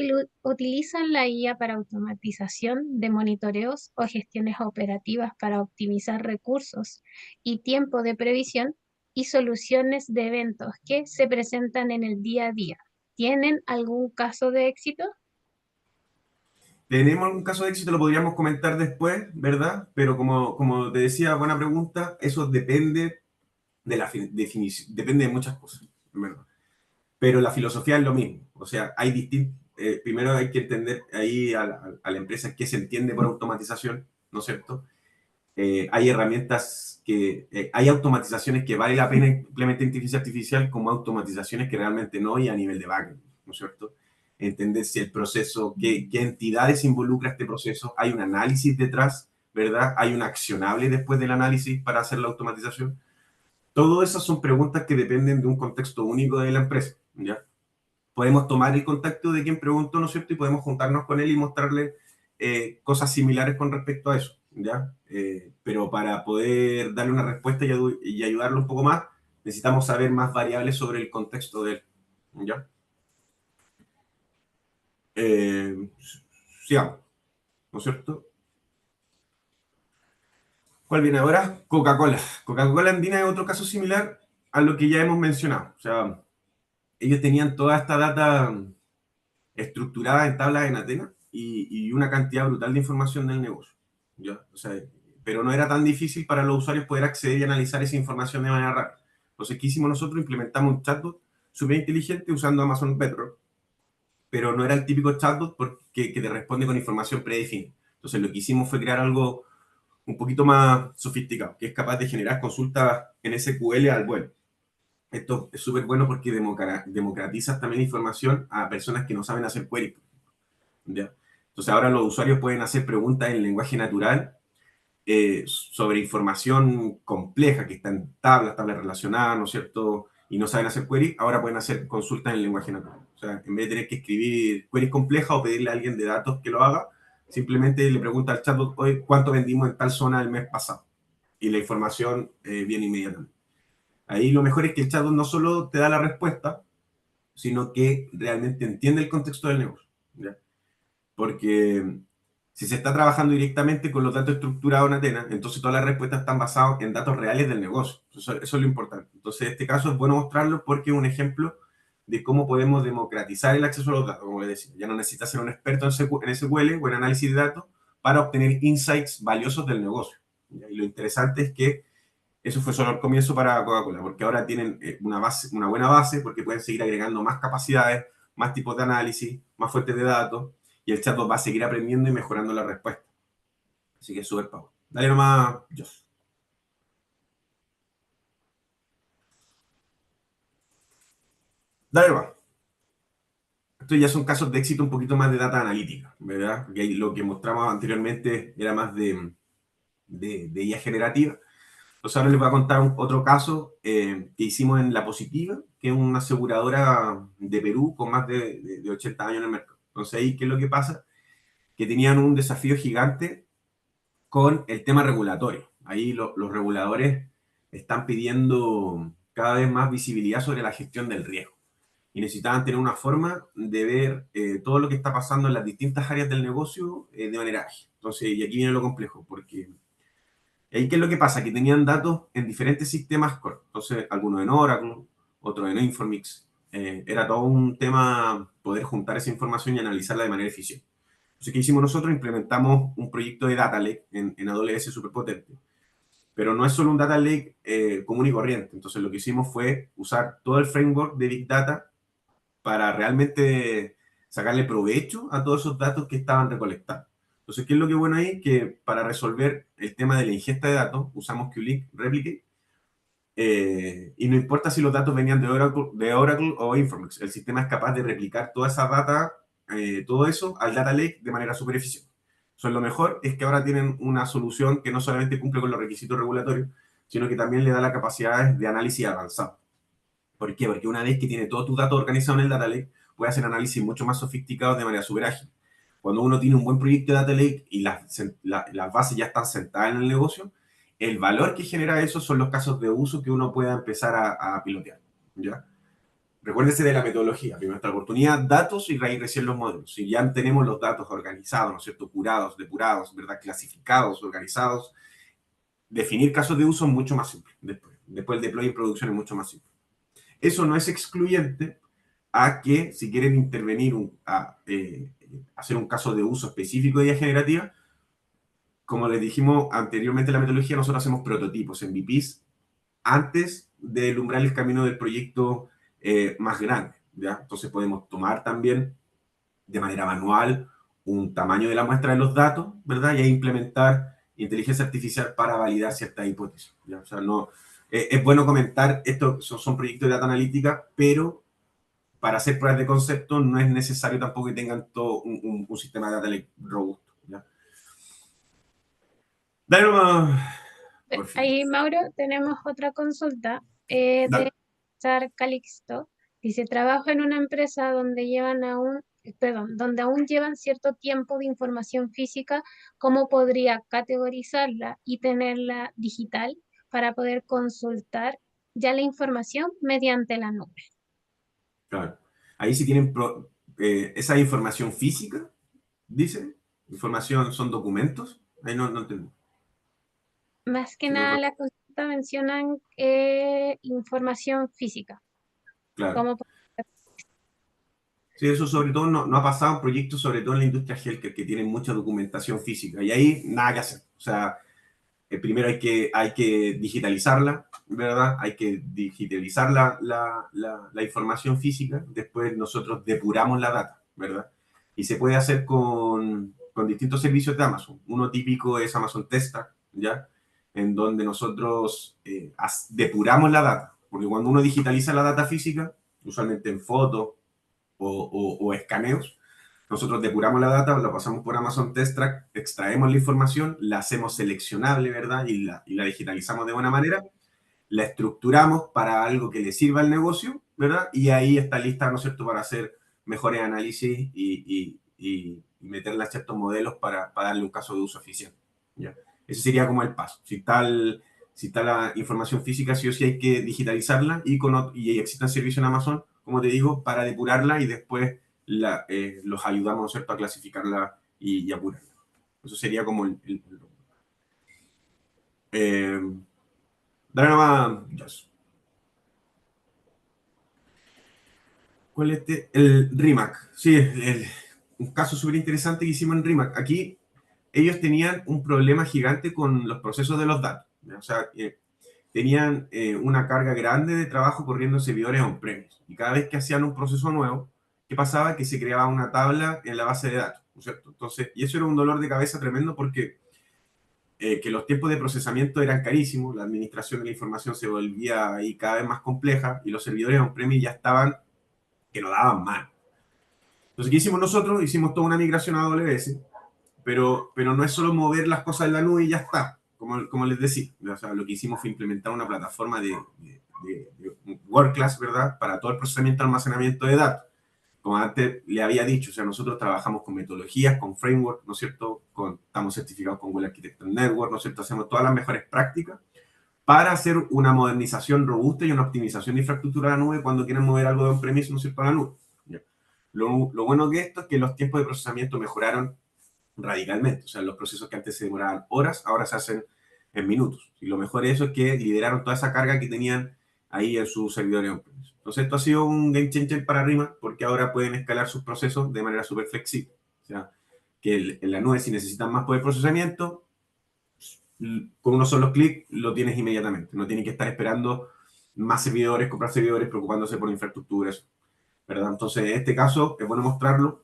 utilizan la IA para automatización de monitoreos o gestiones operativas para optimizar recursos y tiempo de previsión y soluciones de eventos que se presentan en el día a día? ¿Tienen algún caso de éxito? Tenemos algún caso de éxito, lo podríamos comentar después, ¿verdad? Pero como te decía, buena pregunta, eso depende de la definición, depende de muchas cosas, ¿verdad? Pero la filosofía es lo mismo. O sea, hay primero hay que entender ahí a la empresa qué se entiende por automatización, ¿no es cierto? Hay herramientas hay automatizaciones que vale la pena implementar inteligencia artificial como automatizaciones que realmente no, y a nivel de backend, ¿no es cierto? Entender si el proceso, qué entidades involucra este proceso, hay un análisis detrás, ¿verdad? Hay un accionable después del análisis para hacer la automatización. Todas esas son preguntas que dependen de un contexto único de la empresa, ¿ya? Podemos tomar el contacto de quien preguntó, ¿no es cierto? Y podemos juntarnos con él y mostrarle cosas similares con respecto a eso, ¿ya? Pero para poder darle una respuesta y ayudarlo un poco más, necesitamos saber más variables sobre el contexto de él, ¿ya? Eh, Sigamos, ¿no es cierto? ¿Cuál viene ahora? Coca-Cola. Coca-Cola Andina es otro caso similar a lo que ya hemos mencionado. O sea, ellos tenían toda esta data estructurada en tablas en Atenas y una cantidad brutal de información del negocio, ¿ya? O sea, pero no era tan difícil para los usuarios poder acceder y analizar esa información de manera rápida. Entonces, ¿qué hicimos nosotros? Implementamos un chatbot súper inteligente usando Amazon Bedrock, pero no era el típico chatbot que te responde con información predefinida. Entonces, lo que hicimos fue crear algo un poquito más sofisticado, que es capaz de generar consultas en SQL al vuelo. Esto es súper bueno porque democratiza también información a personas que no saben hacer queries, ¿ya? Entonces ahora los usuarios pueden hacer preguntas en lenguaje natural sobre información compleja que está en tablas relacionadas, ¿no es cierto? Y no saben hacer queries, ahora pueden hacer consultas en lenguaje natural. O sea, en vez de tener que escribir queries complejas o pedirle a alguien de datos que lo haga, simplemente le pregunta al chatbot, hoy, ¿cuánto vendimos en tal zona el mes pasado? Y la información viene inmediatamente. Ahí lo mejor es que el chatbot no solo te da la respuesta, sino que realmente entiende el contexto del negocio, ¿ya? Porque si se está trabajando directamente con los datos estructurados en Atenas, entonces todas las respuestas están basadas en datos reales del negocio. Eso es lo importante. Entonces, en este caso es bueno mostrarlo porque es un ejemplo de cómo podemos democratizar el acceso a los datos, como les decía. Ya no necesitas ser un experto en SQL o en análisis de datos para obtener insights valiosos del negocio. Y lo interesante es que eso fue solo el comienzo para Coca-Cola, porque ahora tienen una buena base, porque pueden seguir agregando más capacidades, más tipos de análisis, más fuentes de datos, y el chatbot va a seguir aprendiendo y mejorando la respuesta. Así que es súper power. Dale nomás, Joss. Dale nomás. Estos ya son casos de éxito un poquito más de data analítica, ¿verdad? Porque ahí lo que mostramos anteriormente era más de IA generativa. Entonces ahora les voy a contar otro caso que hicimos en La Positiva, que es una aseguradora de Perú con más de 80 años en el mercado. Entonces ahí, ¿qué es lo que pasa? Que tenían un desafío gigante con el tema regulatorio. Ahí los reguladores están pidiendo cada vez más visibilidad sobre la gestión del riesgo. Y necesitaban tener una forma de ver todo lo que está pasando en las distintas áreas del negocio de manera ágil. Entonces, y aquí viene lo complejo, porque ahí, ¿qué es lo que pasa? Que tenían datos en diferentes sistemas core. Entonces, algunos en Oracle, otros en Informix. Era todo un tema poder juntar esa información y analizarla de manera eficiente. Entonces, ¿qué hicimos nosotros? Implementamos un proyecto de Data Lake en AWS súper potente. Pero no es solo un Data Lake común y corriente. Entonces, lo que hicimos fue usar todo el framework de Big Data para realmente sacarle provecho a todos esos datos que estaban recolectados. Entonces, ¿qué es lo que es bueno ahí? Que para resolver el tema de la ingesta de datos, usamos QLink Replicate, y no importa si los datos venían de Oracle o Informix, el sistema es capaz de replicar toda esa data, todo eso, al Data Lake de manera súper eficiente. Eso es lo mejor, es que ahora tienen una solución que no solamente cumple con los requisitos regulatorios, sino que también le da la capacidad de análisis avanzado. ¿Por qué? Porque una vez que tiene todos tus datos organizados en el Data Lake, puede hacer análisis mucho más sofisticados de manera súper ágil. Cuando uno tiene un buen proyecto de Data Lake y las bases ya están sentadas en el negocio, el valor que genera eso son los casos de uso que uno pueda empezar a pilotear, ¿ya? recuérdese de la metodología. Primero esta oportunidad, datos y ahí recién los modelos. Si ya tenemos los datos organizados, ¿no es cierto? Curados, depurados, ¿verdad? Clasificados, organizados, definir casos de uso es mucho más simple. Después el deploy en producción es mucho más simple. Eso no es excluyente a que si quieren intervenir, hacer un caso de uso específico de IA generativa, como les dijimos anteriormente en la metodología, nosotros hacemos prototipos, MVPs, antes de ilumbrar el camino del proyecto más grande, ¿ya? Entonces podemos tomar también de manera manual un tamaño de la muestra de los datos, ¿verdad? Y ahí implementar inteligencia artificial para validar ciertas hipótesis, ¿ya? O sea, no, es bueno comentar, estos son proyectos de data analítica, pero para hacer pruebas de concepto no es necesario tampoco que tengan todo un sistema de data lake robusto, ¿ya? Dale nomás, por fin. Ahí, Mauro, tenemos otra consulta de Dale. Sar Calixto. Dice, trabajo en una empresa donde donde aún llevan cierto tiempo de información física. ¿Cómo podría categorizarla y tenerla digital para poder consultar ya la información mediante la nube? Claro. Ahí sí tienen esa información física, dice. Información son documentos. Ahí no entendí. Más que Si me nada lo- la consulta mencionan información física. Claro. ¿Cómo Sí, eso sobre todo no ha pasado en proyectos, sobre todo en la industria healthcare, que tienen mucha documentación física. Y ahí nada que hacer. O sea, primero hay que digitalizarla, ¿verdad? Hay que digitalizar la información física. Después nosotros depuramos la data, ¿verdad? Y se puede hacer con distintos servicios de Amazon. Uno típico es Amazon Testa, ¿ya? En donde nosotros depuramos la data. Porque cuando uno digitaliza la data física, usualmente en fotos o escaneos, nosotros depuramos la data, la pasamos por Amazon Test Track, extraemos la información, la hacemos seleccionable, ¿verdad? Y la digitalizamos de buena manera, la estructuramos para algo que le sirva al negocio, ¿verdad? Y ahí está lista, ¿no es cierto?, para hacer mejores análisis y meterla a ciertos modelos para darle un caso de uso eficiente, ¿ya? Ese sería como el paso. Si está la información física, sí o sí hay que digitalizarla y existen servicios en Amazon, como te digo, para depurarla y después los ayudamos, ¿no es cierto?, a clasificarla y apurarla. Eso sería como eh, dale nomás, Josh. ¿Cuál es este? El RIMAC. Sí, un caso súper interesante que hicimos en RIMAC. Aquí ellos tenían un problema gigante con los procesos de los datos, ¿ya? O sea, tenían una carga grande de trabajo corriendo en servidores on-premise. Y cada vez que hacían un proceso nuevo, ¿qué pasaba? Que se creaba una tabla en la base de datos, ¿no es cierto? Entonces, y eso era un dolor de cabeza tremendo porque que los tiempos de procesamiento eran carísimos, la administración de la información se volvía ahí cada vez más compleja y los servidores on-premise ya estaban que no daban más. Entonces, ¿qué hicimos nosotros? Hicimos toda una migración a AWS, pero no es solo mover las cosas en la nube y ya está, como les decía. O sea, lo que hicimos fue implementar una plataforma de World Class, ¿verdad? Para todo el procesamiento y almacenamiento de datos. Como antes le había dicho, o sea, nosotros trabajamos con metodologías, con framework, ¿no es cierto? Estamos certificados con Google Architecture Network, ¿no es cierto? Hacemos todas las mejores prácticas para hacer una modernización robusta y una optimización de infraestructura a la nube cuando quieren mover algo de on-premise, ¿no es cierto?, a la nube. Lo bueno de esto es que los tiempos de procesamiento mejoraron radicalmente. O sea, los procesos que antes se demoraban horas, ahora se hacen en minutos. Y lo mejor de eso es que lideraron toda esa carga que tenían ahí en sus servidores on-premise. Entonces, esto ha sido un game changer para RIMA porque ahora pueden escalar sus procesos de manera súper flexible. O sea, que en la nube, si necesitan más poder de procesamiento, con unos solos clics lo tienes inmediatamente. No tienes que estar esperando más servidores, comprar servidores, preocupándose por infraestructura, eso, ¿verdad? Entonces, en este caso, es bueno mostrarlo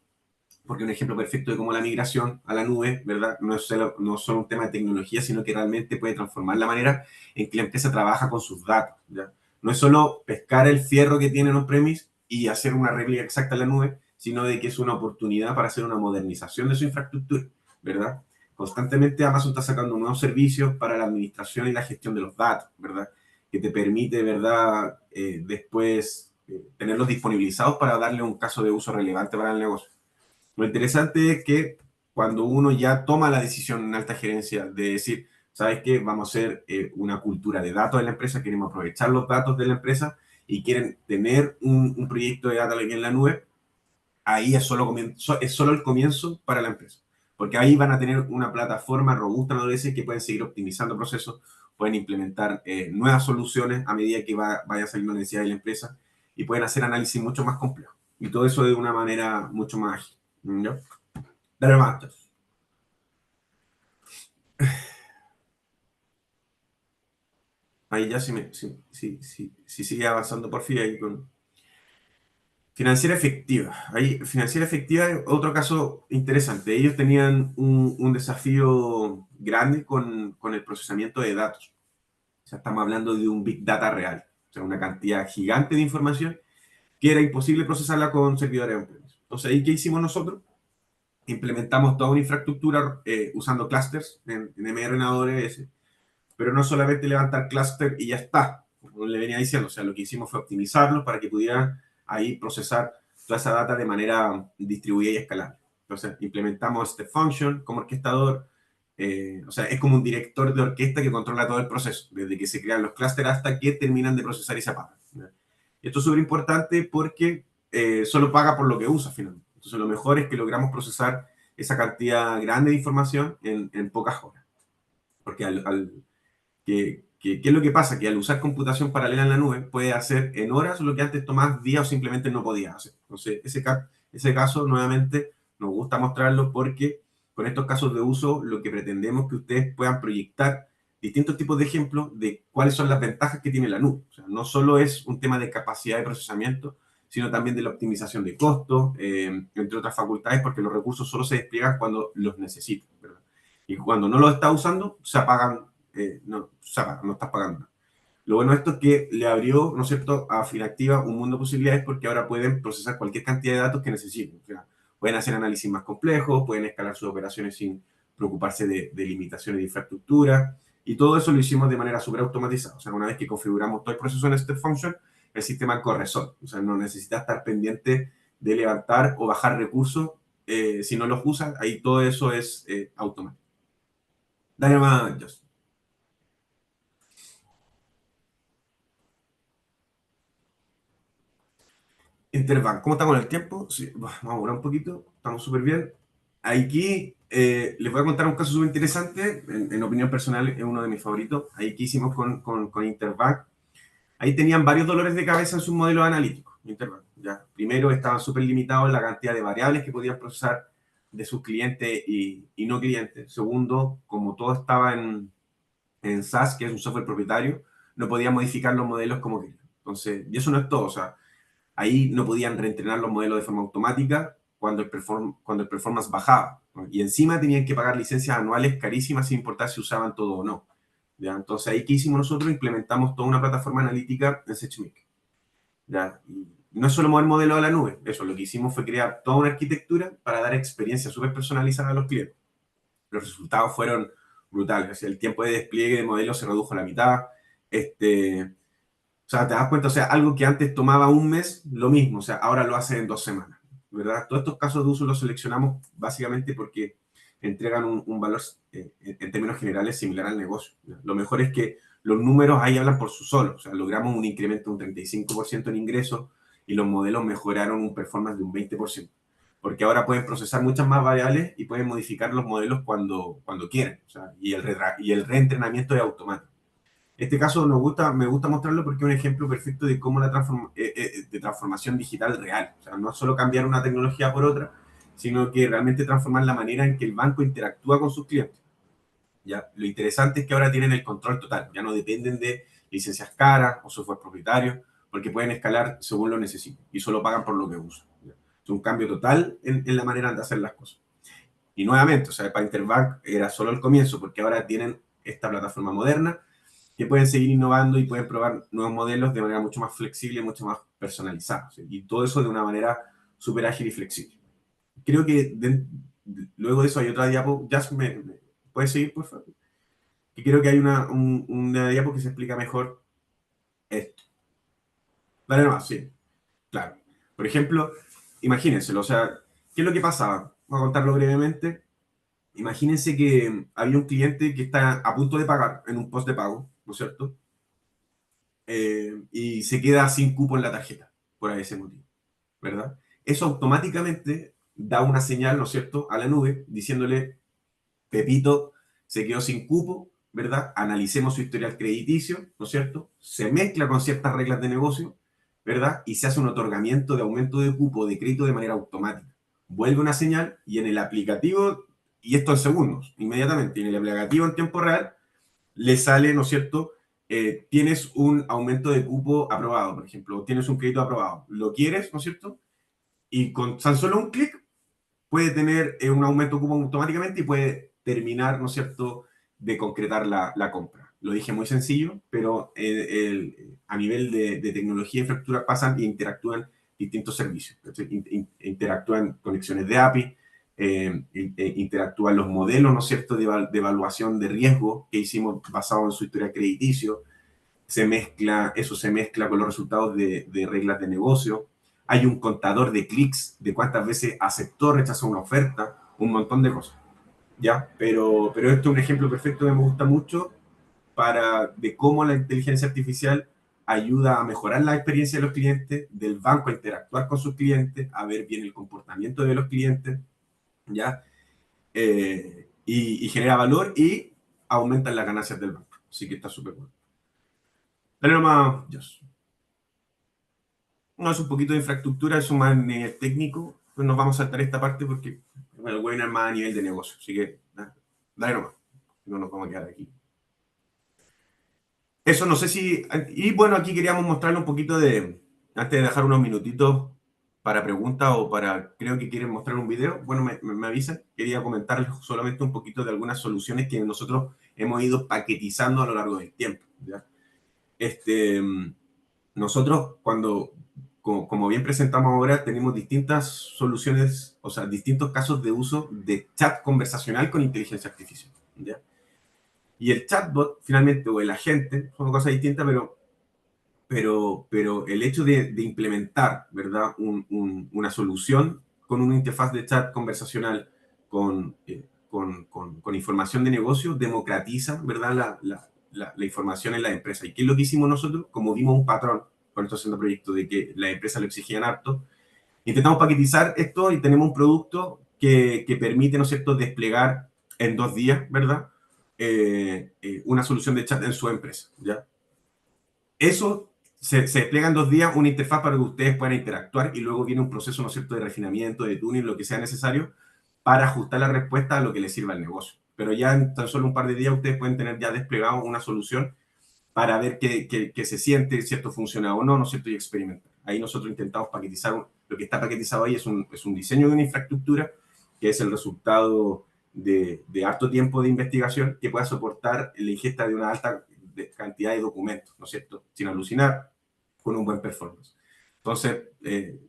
porque es un ejemplo perfecto de cómo la migración a la nube, ¿verdad? No es solo un tema de tecnología, sino que realmente puede transformar la manera en que la empresa trabaja con sus datos, ¿ya? No es solo pescar el fierro que tiene en on-premise y hacer una réplica exacta en la nube, sino de que es una oportunidad para hacer una modernización de su infraestructura, ¿verdad? Constantemente Amazon está sacando nuevos servicios para la administración y la gestión de los datos, ¿verdad? Que te permite, ¿verdad? Después tenerlos disponibilizados para darle un caso de uso relevante para el negocio. Lo interesante es que cuando uno ya toma la decisión en alta gerencia de decir, ¿sabes qué? Vamos a hacer una cultura de datos de la empresa, queremos aprovechar los datos de la empresa y quieren tener un proyecto de Data Lake en la nube, ahí es solo el comienzo para la empresa. Porque ahí van a tener una plataforma robusta en AWS que pueden seguir optimizando procesos, pueden implementar nuevas soluciones a medida que vaya saliendo la necesidad de la empresa y pueden hacer análisis mucho más complejos. Y todo eso de una manera mucho más ágil. ¿No? Dale más. Ahí ya sí sigue avanzando por fin ahí con... Financiera efectiva. Ahí, financiera efectiva es otro caso interesante. Ellos tenían un desafío grande con el procesamiento de datos. O sea, estamos hablando de un big data real. O sea, una cantidad gigante de información que era imposible procesarla con servidores on-premise. Entonces, ¿ahí qué hicimos nosotros? Implementamos toda una infraestructura usando clusters en MR en AWS, pero no solamente levantar cluster y ya está, como le venía diciendo, o sea, lo que hicimos fue optimizarlo para que pudieran ahí procesar toda esa data de manera distribuida y escalable. Entonces, implementamos este function como orquestador, o sea, es como un director de orquesta que controla todo el proceso, desde que se crean los clústeres hasta que terminan de procesar y se apagan. Esto es súper importante porque solo paga por lo que usa finalmente. Entonces, lo mejor es que logramos procesar esa cantidad grande de información en pocas horas. Porque ¿qué es lo que pasa? Que al usar computación paralela en la nube, puede hacer en horas lo que antes tomás días o simplemente no podía hacer. Entonces, ese caso, nuevamente, nos gusta mostrarlo porque con estos casos de uso, lo que pretendemos es que ustedes puedan proyectar distintos tipos de ejemplos de cuáles son las ventajas que tiene la nube. O sea, no solo es un tema de capacidad de procesamiento, sino también de la optimización de costos, entre otras facultades, porque los recursos solo se despliegan cuando los necesitan, ¿verdad? Y cuando no los está usando, se apagan, no estás pagando. Lo bueno de esto es que le abrió, ¿no es cierto?, a Finactiva un mundo de posibilidades porque ahora pueden procesar cualquier cantidad de datos que necesiten. O sea, pueden hacer análisis más complejos, pueden escalar sus operaciones sin preocuparse de limitaciones de infraestructura. Y todo eso lo hicimos de manera súper automatizada. O sea, una vez que configuramos todo el proceso en Step Function, el sistema corre solo. O sea, no necesita estar pendiente de levantar o bajar recursos. Si no los usa, ahí todo eso es automático. Dale más, Justin. Interbank, ¿cómo estamos en el tiempo? Sí, vamos a durar un poquito, estamos súper bien. Aquí les voy a contar un caso súper interesante, en opinión personal es uno de mis favoritos. Ahí que hicimos con Interbank. Ahí tenían varios dolores de cabeza en sus modelos analíticos. Interbank, ya. Primero, estaban súper limitados en la cantidad de variables que podían procesar de sus clientes y no clientes. Segundo, como todo estaba en SaaS, que es un software propietario, no podían modificar los modelos como querían. Entonces, y eso no es todo, o sea, ahí no podían reentrenar los modelos de forma automática cuando el performance bajaba, ¿no? Y encima tenían que pagar licencias anuales carísimas sin importar si usaban todo o no. ¿Ya? Entonces ahí, ¿qué hicimos nosotros? Implementamos toda una plataforma analítica en SageMaker. ¿Ya? Y no es solo mover modelos a la nube, eso, lo que hicimos fue crear toda una arquitectura para dar experiencia súper personalizada a los clientes. Los resultados fueron brutales, o sea, el tiempo de despliegue de modelos se redujo a la mitad, o sea, te das cuenta, o sea, algo que antes tomaba un mes, lo mismo, o sea, ahora lo hace en 2 semanas, ¿verdad? Todos estos casos de uso los seleccionamos básicamente porque entregan un valor en términos generales similar al negocio, ¿ya? Lo mejor es que los números ahí hablan por sí solos, o sea, logramos un incremento de un 35% en ingresos y los modelos mejoraron un performance de un 20%, porque ahora pueden procesar muchas más variables y pueden modificar los modelos cuando quieren, o sea, y el reentrenamiento es automático. Este caso me gusta mostrarlo porque es un ejemplo perfecto de cómo de transformación digital real. O sea, no es solo cambiar una tecnología por otra, sino que realmente transformar la manera en que el banco interactúa con sus clientes. ¿Ya? Lo interesante es que ahora tienen el control total. Ya no dependen de licencias caras o software propietario, porque pueden escalar según lo necesiten y solo pagan por lo que usan. ¿Ya? Es un cambio total en la manera de hacer las cosas. Y nuevamente, o sea, para Interbank era solo el comienzo, porque ahora tienen esta plataforma moderna que pueden seguir innovando y pueden probar nuevos modelos de manera mucho más flexible, mucho más personalizada. ¿Sí? Y todo eso de una manera súper ágil y flexible. Creo que luego de eso hay otra diapo. ¿Ya puedes seguir, por favor? Que creo que hay una diapo que se explica mejor esto. Dale nomás, sí, claro. Por ejemplo, imagínenselo, o sea, ¿qué es lo que pasaba? Voy a contarlo brevemente. Imagínense que había un cliente que está a punto de pagar en un post de pago, ¿no es cierto? y se queda sin cupo en la tarjeta, por ese motivo, ¿verdad? Eso automáticamente da una señal, ¿no es cierto?, a la nube diciéndole, Pepito se quedó sin cupo, ¿verdad? Analicemos su historial crediticio, ¿no es cierto? Se mezcla con ciertas reglas de negocio, ¿verdad? Y se hace un otorgamiento de aumento de cupo de crédito de manera automática. Vuelve una señal y en el aplicativo, y esto en segundos, inmediatamente, y en el aplicativo en tiempo real, le sale, ¿no es cierto? Tienes un aumento de cupo aprobado, por ejemplo, o tienes un crédito aprobado. ¿Lo quieres, ¿no es cierto? Y con tan solo un clic puede tener un aumento de cupo automáticamente y puede terminar, ¿no es cierto?, de concretar la compra. Lo dije muy sencillo, pero a nivel de tecnología y infraestructura pasan e interactúan distintos servicios. Interactúan conexiones de API, interactúan los modelos, ¿no es cierto?, de evaluación de riesgo que hicimos basado en su historia crediticio. Eso se mezcla con los resultados de reglas de negocio. Hay un contador de clics, de cuántas veces aceptó, rechazó una oferta, un montón de cosas, ¿ya? Pero esto es un ejemplo perfecto que me gusta mucho de cómo la inteligencia artificial ayuda a mejorar la experiencia de los clientes, del banco a interactuar con sus clientes, a ver bien el comportamiento de los clientes, ¿ya? Y genera valor y aumentan las ganancias del banco. Así que está súper bueno. Dale nomás, Josh. No, es un poquito de infraestructura, es un más nivel técnico. Pues nos vamos a saltar esta parte porque el webinar es más a nivel de negocio. Así que, dale nomás. No nos vamos a quedar aquí. Eso no sé si... Y bueno, aquí queríamos mostrarle un poquito de... Antes de dejar unos minutitos para preguntas o para... Creo que quieren mostrar un video. Bueno, me avisan. Quería comentarles solamente un poquito de algunas soluciones que nosotros hemos ido paquetizando a lo largo del tiempo, ¿ya? Nosotros, como bien presentamos ahora, tenemos distintas soluciones, o sea, distintos casos de uso de chat conversacional con inteligencia artificial, ¿ya? Y el chatbot, finalmente, o el agente, son cosas distintas, pero el hecho de implementar, ¿verdad?, una solución con una interfaz de chat conversacional con información de negocio democratiza, ¿verdad?, la información en la empresa. ¿Y qué es lo que hicimos nosotros? Como vimos un patrón con estos haciendo proyectos de que las empresas lo exigían harto, intentamos paquetizar esto y tenemos un producto que permite, ¿no es cierto?, desplegar en 2 días, ¿verdad?, una solución de chat en su empresa, ¿ya? Eso se despliega en 2 días, una interfaz para que ustedes puedan interactuar y luego viene un proceso, ¿no es cierto?, de refinamiento, de tuning, lo que sea necesario para ajustar la respuesta a lo que les sirva al negocio. Pero ya en tan solo un par de días ustedes pueden tener ya desplegado una solución para ver qué se siente, si esto funciona o no, ¿no es cierto?, y experimentar. Ahí nosotros intentamos paquetizar, lo que está paquetizado ahí es un diseño de una infraestructura que es el resultado de harto tiempo de investigación que pueda soportar la ingesta de una alta cantidad de documentos, ¿no es cierto?, sin alucinar, con un buen performance. Entonces,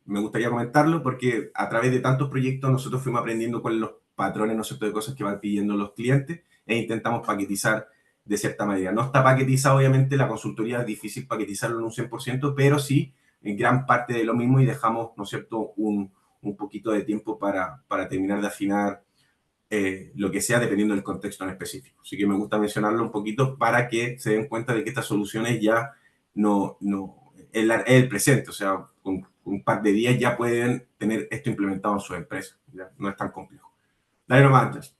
me gustaría comentarlo porque a través de tantos proyectos nosotros fuimos aprendiendo cuáles son los patrones, ¿no es cierto?, de cosas que van pidiendo los clientes e intentamos paquetizar de cierta manera. No está paquetizado, obviamente, la consultoría es difícil paquetizarlo en un 100%, pero sí en gran parte de lo mismo y dejamos, ¿no es cierto?, un poquito de tiempo para terminar de afinar lo que sea dependiendo del contexto en específico. Así que me gusta mencionarlo un poquito para que se den cuenta de que estas soluciones ya no es el presente, o sea, con un par de días ya pueden tener esto implementado en su empresa, ¿ya? No es tan complejo. Dale nomás antes.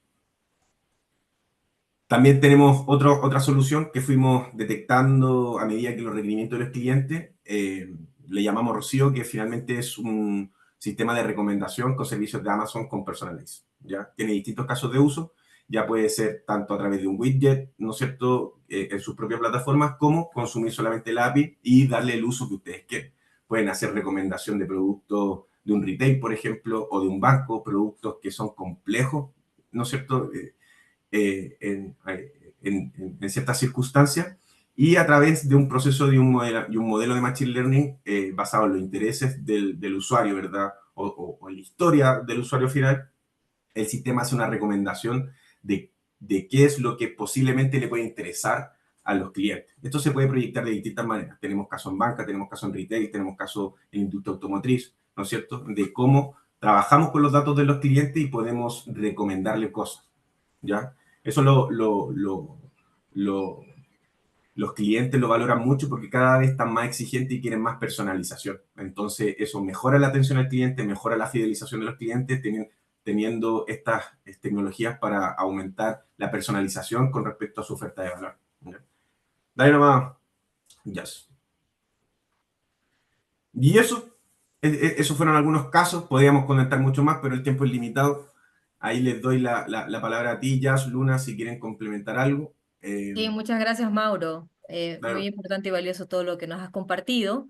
También tenemos otra solución que fuimos detectando a medida que los requerimientos de los clientes, le llamamos Rocío, que finalmente es un sistema de recomendación con servicios de Amazon con Personalize, ¿ya? Tiene distintos casos de uso, ya puede ser tanto a través de un widget, ¿no es cierto?, en sus propias plataformas, como consumir solamente la API y darle el uso que ustedes quieren. Pueden hacer recomendación de productos de un retail, por ejemplo, o de un banco, productos que son complejos, ¿no es cierto?, en ciertas circunstancias, y a través de un proceso de un modelo de Machine Learning basado en los intereses del usuario, ¿verdad? O en la historia del usuario final, el sistema hace una recomendación de qué es lo que posiblemente le puede interesar a los clientes. Esto se puede proyectar de distintas maneras. Tenemos casos en banca, tenemos casos en retail, tenemos casos en industria automotriz, ¿no es cierto?, de cómo trabajamos con los datos de los clientes y podemos recomendarle cosas, ¿ya? Eso lo los clientes lo valoran mucho porque cada vez están más exigentes y quieren más personalización. Entonces, eso mejora la atención al cliente, mejora la fidelización de los clientes, teniendo estas tecnologías para aumentar la personalización con respecto a su oferta de valor. ¿Ya? Dale nomás, Jazz. Y esos fueron algunos casos, podríamos comentar mucho más, pero el tiempo es limitado. Ahí les doy la palabra a ti, Jazz, Luna, si quieren complementar algo. Sí, muchas gracias, Mauro. Muy Dale. importante y valioso todo lo que nos has compartido.